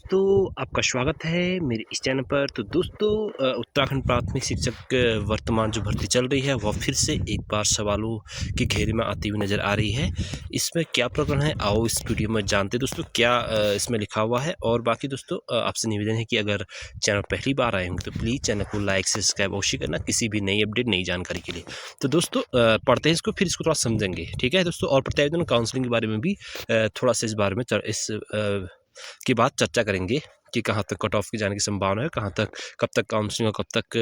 दोस्तों, आपका स्वागत है मेरे इस चैनल पर। तो दोस्तों, उत्तराखंड प्राथमिक शिक्षक वर्तमान जो भर्ती चल रही है वह फिर से एक बार सवालों के घेरे में आती हुई नज़र आ रही है। इसमें क्या प्रकरण है, आओ इस वीडियो में जानते हैं दोस्तों क्या इसमें लिखा हुआ है। और बाकी दोस्तों, आपसे निवेदन है कि अगर चैनल पहली बार आए होंगे तो प्लीज़ चैनल को लाइक सब्सक्राइब अवश्य करना किसी भी नई अपडेट नई जानकारी के लिए। तो दोस्तों, पढ़ते हैं इसको, फिर इसको थोड़ा समझेंगे, ठीक है दोस्तों। और प्रत्यावेदन काउंसलिंग के बारे में भी थोड़ा सा इस बारे में इस की बात चर्चा करेंगे कि कहाँ तक कट ऑफ की जाने की संभावना है, कहाँ तक, कब तक काउंसलिंग और कब तक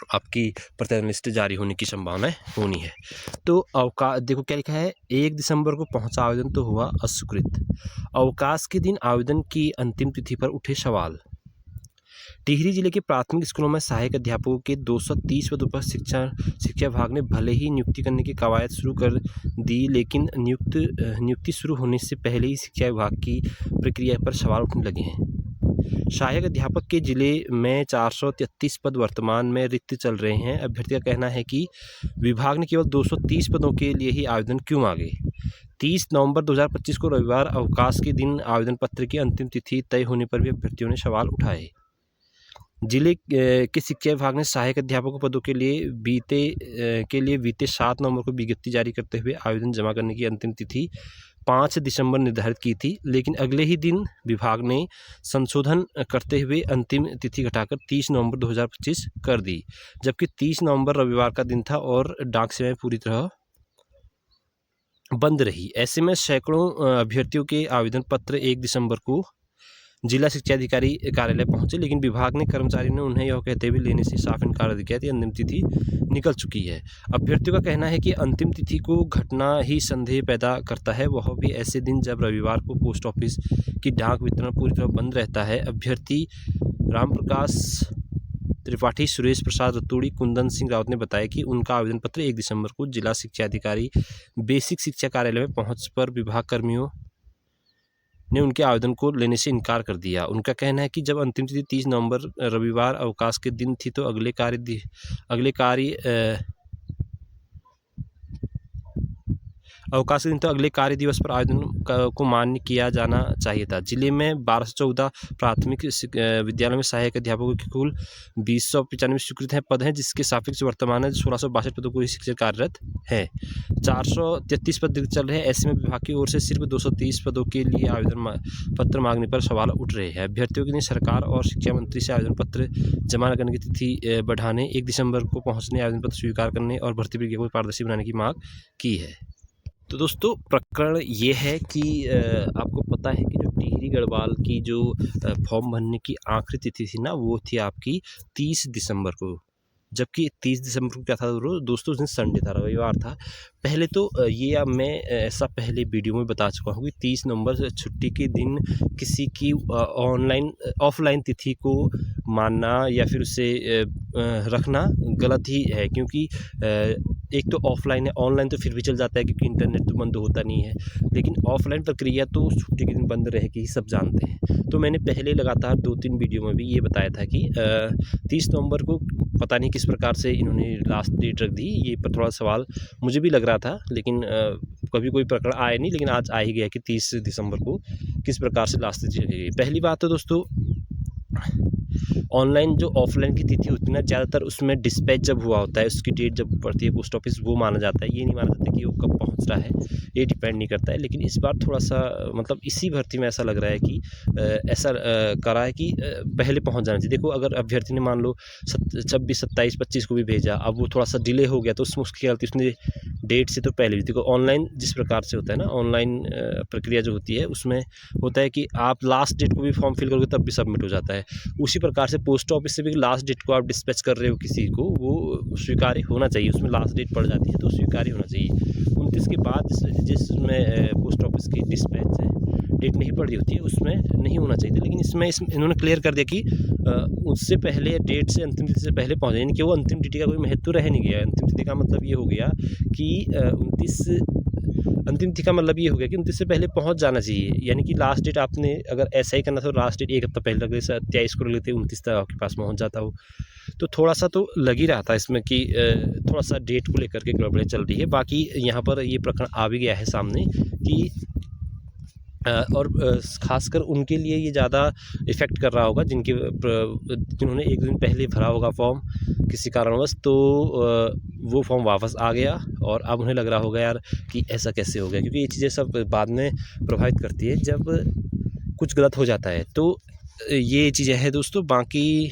आपकी प्रतिवेदन लिस्ट जारी होने की संभावनाएं होनी है। तो अवकाश देखो क्या लिखा है, 1 दिसंबर को पहुंचा आवेदन तो हुआ अस्वीकृत। अवकाश के दिन आवेदन की अंतिम तिथि पर उठे सवाल। टिहरी जिले के प्राथमिक स्कूलों में सहायक अध्यापकों के 230 पदों पर शिक्षा विभाग ने भले ही नियुक्ति करने की कवायद शुरू कर दी, लेकिन नियुक्ति शुरू होने से पहले ही शिक्षा विभाग की प्रक्रिया पर सवाल उठने लगे हैं। सहायक अध्यापक के जिले में 433 पद वर्तमान में रिक्त चल रहे हैं। अभ्यर्थी का कहना है कि विभाग ने केवल 230 पदों के लिए ही आवेदन क्यों मांगे। 30 नवंबर 2025 को रविवार अवकाश के दिन आवेदन पत्र की अंतिम तिथि तय होने पर भी अभ्यर्थियों ने सवाल उठाए। जिले के शिक्षा विभाग ने सहायक अध्यापकों पदों के लिए बीते 7 नवंबर को विज्ञप्ति जारी करते हुए आवेदन जमा करने की अंतिम तिथि 5 दिसंबर निर्धारित की थी, लेकिन अगले ही दिन विभाग ने संशोधन करते हुए अंतिम तिथि घटाकर 30 नवंबर 2025 कर दी, जबकि 30 नवंबर रविवार का दिन था और डाक सेवाएं पूरी तरह बंद रही। ऐसे में सैकड़ों अभ्यर्थियों के आवेदन पत्र 1 दिसंबर को जिला शिक्षा अधिकारी कार्यालय पहुंचे, लेकिन विभाग ने कर्मचारियों ने उन्हें यह कहते हुए लेने से साफ इनकार दिया कि अंतिम तिथि निकल चुकी है। अभ्यर्थियों का कहना है कि अंतिम तिथि को घटना ही संदेह पैदा करता है, वह भी ऐसे दिन जब रविवार को पोस्ट ऑफिस की डाक वितरण पूरी तरह बंद रहता है। अभ्यर्थी रामप्रकाश त्रिपाठी, सुरेश प्रसाद रतूड़ी, कुंदन सिंह रावत ने बताया कि उनका आवेदन पत्र 1 दिसंबर को जिला शिक्षा अधिकारी बेसिक शिक्षा कार्यालय में पहुँच पर विभाग कर्मियों ने उनके आवेदन को लेने से इनकार कर दिया। उनका कहना है कि जब अंतिम तिथि 30 नवंबर रविवार अवकाश के दिन थी तो अगले कार्य दिवस पर आवेदन को मान्य किया जाना चाहिए था। जिले में 1214 प्राथमिक विद्यालयों में सहायक अध्यापकों के कुल 2095 स्वीकृत हैं पद हैं, जिसके सापेक्ष वर्तमान में 1662 पदों को ही शिक्षक कार्यरत है। 433 पद चल रहे हैं। ऐसे में विभाग की ओर से सिर्फ 230 पदों के लिए आवेदन पत्र मांगने पर सवाल उठ रहे हैं। अभ्यर्थियों के लिए सरकार और शिक्षा मंत्री से आवेदन पत्र जमा करने की तिथि बढ़ाने, 1 दिसंबर को पहुँचने, आवेदन पत्र स्वीकार करने और भर्ती प्रक्रिया को पारदर्शी बनाने की मांग की है। तो दोस्तों, प्रकरण ये है कि आपको पता है कि जो टिहरी गढ़वाल की जो फॉर्म भरने की आखिरी तिथि थी ना, वो थी आपकी 30 दिसंबर को, जबकि 30 दिसंबर को क्या था दोस्तों, उस दिन संडे था, रविवार था। पहले तो ये अब मैं ऐसा पहले वीडियो में बता चुका हूँ कि 30 नवंबर छुट्टी के दिन किसी की ऑफलाइन तिथि को मानना या फिर उसे रखना गलत ही है, क्योंकि एक तो ऑफलाइन है, ऑनलाइन तो फिर भी चल जाता है क्योंकि इंटरनेट तो बंद होता नहीं है, लेकिन ऑफलाइन प्रक्रिया तो छुट्टी के दिन बंद रहेगी ही, सब जानते हैं। तो मैंने पहले लगातार 2-3 वीडियो में भी ये बताया था कि 30 नवंबर को पता नहीं किस प्रकार से इन्होंने लास्ट डेट रख दी, ये पर थोड़ा सवाल मुझे भी लग रहा था, लेकिन कभी कोई प्रकरण आया नहीं, लेकिन आज आ ही गया कि 30 दिसंबर को किस प्रकार से लास्ट डेट। पहली बात तो दोस्तों, ऑनलाइन जो ऑफलाइन की तिथि होती है ना, ज़्यादातर उसमें डिस्पैच जब हुआ होता है, उसकी डेट जब पड़ती है पोस्ट ऑफिस, वो माना जाता है। ये नहीं माना जाता कि वो कब पहुंच रहा है, ये डिपेंड नहीं करता है। लेकिन इस बार थोड़ा सा मतलब इसी भर्ती में ऐसा लग रहा है कि ऐसा करा है कि पहले पहुंच जाना चाहिए। देखो, अगर अभ्यर्थी ने मान लो 26, 27, 25 को भी भेजा, अब वो थोड़ा सा डिले हो गया तो उसमें उसकी गलती, उसने डेट से तो पहले भी, देखो ऑनलाइन जिस प्रकार से होता है ना, ऑनलाइन प्रक्रिया जो होती है उसमें होता है कि आप लास्ट डेट को भी फॉर्म फिल करोगे तब भी सबमिट हो जाता है। उसी प्रकार से पोस्ट ऑफिस से भी लास्ट डेट को आप डिस्पैच कर रहे हो किसी को, वो स्वीकार्य होना चाहिए, उसमें लास्ट डेट पड़ जाती है तो स्वीकार्य होना चाहिए। 29 के बाद जिसमें पोस्ट ऑफिस की डिस्पैच है, डेट नहीं पड़ी होती है, उसमें नहीं होना चाहिए था। लेकिन इसमें इन्होंने क्लियर कर दिया कि उससे पहले डेट से अंतिम तिथि से पहले पहुँचे, यानी कि वो अंतिम तिथि का कोई महत्व रह नहीं गया। अंतिम तिथि का मतलब ये हो गया कि 29 से पहले पहुंच जाना चाहिए। यानी कि लास्ट डेट आपने अगर ऐसा ही करना था तो लास्ट डेट एक हफ्ता पहले लग गई, 23 को लेते 29 तक आपके पास पहुंच जाता हो। तो थोड़ा सा तो लग ही रहा था इसमें कि थोड़ा सा डेट को लेकर के गड़बड़ी चल रही है। बाकी यहाँ पर ये प्रकरण आ भी गया है सामने कि और ख़ासकर उनके लिए ये ज़्यादा इफ़ेक्ट कर रहा होगा जिन्होंने एक दिन पहले भरा होगा फॉर्म किसी कारणवश, तो वो फॉर्म वापस आ गया और अब उन्हें लग रहा होगा यार कि ऐसा कैसे हो गया, क्योंकि ये चीज़ें सब बाद में प्रभावित करती है जब कुछ गलत हो जाता है। तो ये चीज़ें हैं दोस्तों। बाकी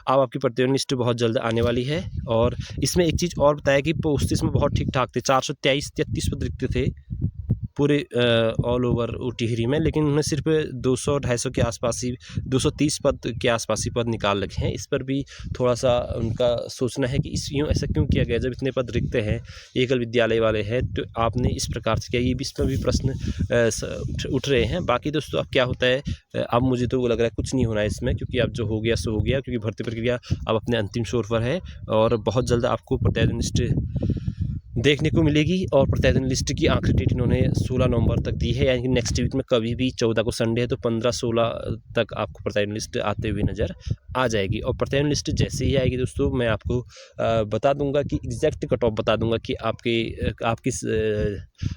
अब आपकी प्रतियोगी लिस्ट बहुत जल्द आने वाली है। और इसमें एक चीज़ और बताया कि पोस्ट इसमें बहुत ठीक ठाक थे, 423-33 पद रिक्त थे पूरे ऑल ओवर टिहरी में, लेकिन उन्होंने सिर्फ 200-250 के आसपास ही 230 पद के आसपास ही पद निकाल रखे हैं। इस पर भी थोड़ा सा उनका सोचना है कि ऐसा क्यों किया गया, जब इतने पद रिक्त हैं, एकल विद्यालय वाले हैं, तो आपने इस प्रकार से किया। ये भी इस पर भी प्रश्न उठ रहे हैं। बाकी दोस्तों अब क्या होता है, अब मुझे तो वो लग रहा है कुछ नहीं होना है इसमें, क्योंकि अब जो हो गया सो हो गया, क्योंकि भर्ती प्रक्रिया अब अपने अंतिम छोर पर है और बहुत जल्द आपको प्रतिवेदन लिस्ट देखने को मिलेगी। और प्रतिवेदन लिस्ट की आखिरी डेट इन्होंने 16 नवंबर तक दी है, यानी कि नेक्स्ट वीक में कभी भी 14 को संडे है तो 15-16 तक आपको प्रतिवेदन लिस्ट आते हुए नज़र आ जाएगी। और प्रतिवेदन लिस्ट जैसे ही आएगी दोस्तों, मैं आपको बता दूंगा कि एग्जैक्ट कट ऑफ बता दूंगा कि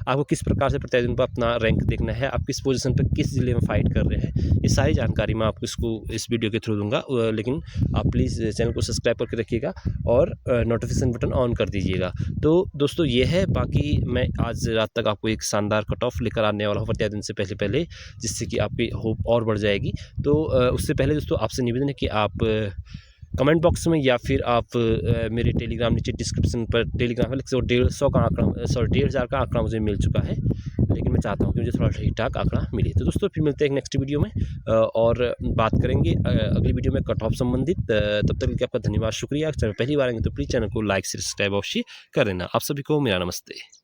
आपको किस प्रकार से प्रतिवेदन पर अपना रैंक देखना है, आप किस पोजीशन पर किस ज़िले में फाइट कर रहे हैं। ये सारी जानकारी मैं आपको इस वीडियो के थ्रू दूंगा। लेकिन आप प्लीज़ चैनल को सब्सक्राइब करके रखिएगा और नोटिफिकेशन बटन ऑन कर दीजिएगा। तो दोस्तों ये है। बाकी मैं आज रात तक आपको एक शानदार कट ऑफ लेकर आने वाला हूँ प्रतिवेदन से पहले, जिससे कि आपकी होप और बढ़ जाएगी। तो उससे पहले दोस्तों आपसे निवेदन है कि आप कमेंट बॉक्स में या फिर आप मेरे टेलीग्राम नीचे डिस्क्रिप्शन पर टेलीग्राम है, 150 का आंकड़ा 1,500 का आंकड़ा मुझे मिल चुका है, लेकिन मैं चाहता हूँ कि मुझे थोड़ा ठीक ठाक आंकड़ा मिले। तो दोस्तों फिर मिलते हैं नेक्स्ट वीडियो में और बात करेंगे अगली वीडियो में कट ऑफ संबंधित। तब तक के लिए आपका धन्यवाद, शुक्रिया। चैनल पहली बार आएंगे तो प्लीज़ चैनल को लाइक सब्सक्राइब अवश्य कर देना। आप सभी को मेरा नमस्ते।